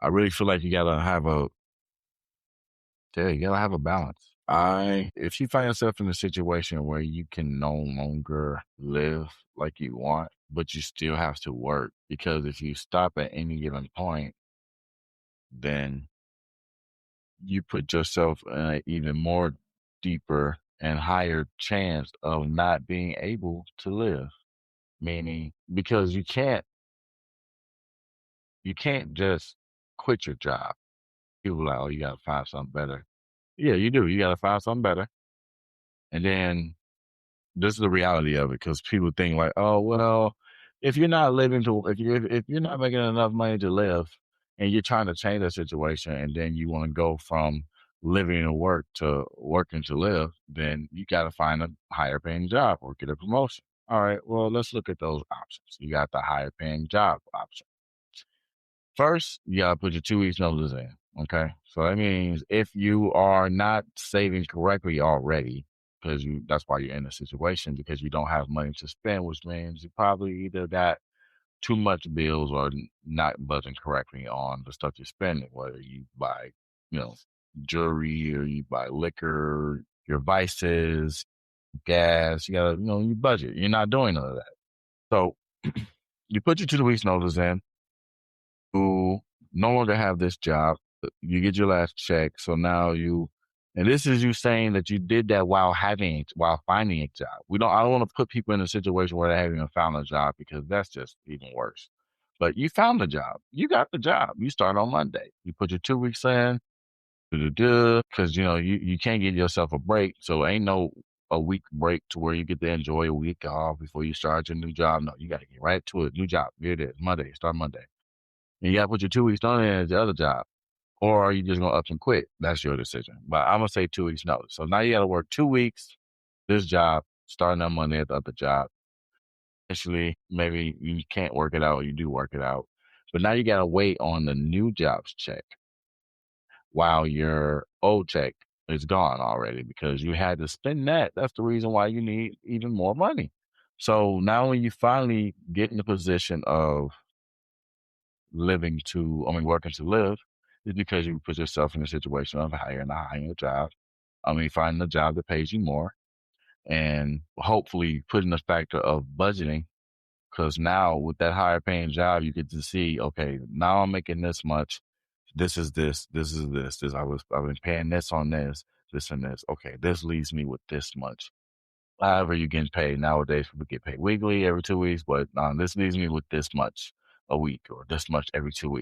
I really feel like you gotta have a balance. If you find yourself in a situation where you can no longer live like you want, but you still have to work, because if you stop at any given point, then you put yourself in an even more deeper and higher chance of not being able to live. Meaning, because you can't just quit your job. People are like, oh, you gotta find something better. Yeah, you do. You gotta find something better. And then this is the reality of it, because people think like, oh well, if you're not making enough money to live, and you're trying to change that situation, and then you want to go from living to work to working to live, then you got to find a higher paying job or get a promotion. All right, well, let's look at those options. You got the higher paying job option. First, you gotta put your 2 weeks notice in. Okay. So that means if you are not saving correctly already, because that's why you're in a situation, because you don't have money to spend, which means you probably either got too much bills or not budgeting correctly on the stuff you're spending, whether you buy, you know, jewelry, or you buy liquor, your vices, gas, you budget. You're not doing none of that. So you put your 2 weeks notice in, who no longer have this job. You get your last check. So now and this is you saying that you did that while finding a job. I don't want to put people in a situation where they haven't even found a job, because that's just even worse. But you found the job. You got the job. You start on Monday. You put your 2 weeks in, because you can't give yourself a break. So ain't no a week break to where you get to enjoy a week off before you start your new job. No, you got to get right to it. New job. Here it is. Monday. Start Monday. And you got to put your 2 weeks on in at the other job. Or are you just going to up and quit? That's your decision. But I'm going to say 2 weeks notice. So now you got to work 2 weeks, this job, starting on Monday at the other job. Initially, maybe you can't work it out, or you do work it out. But now you got to wait on the new jobs check while your old check is gone already, because you had to spend that. That's the reason why you need even more money. So now when you finally get in the position of working to live, is because you put yourself in a situation of hiring a higher job. Finding a job that pays you more, and hopefully putting the factor of budgeting. Because now with that higher paying job, you get to see, okay, now I'm making this much. This is this. This is this. I've been paying this on this and this. Okay, this leaves me with this much. However, you're getting paid nowadays. People get paid weekly every 2 weeks, but this leaves me with this much a week, or this much every 2 weeks.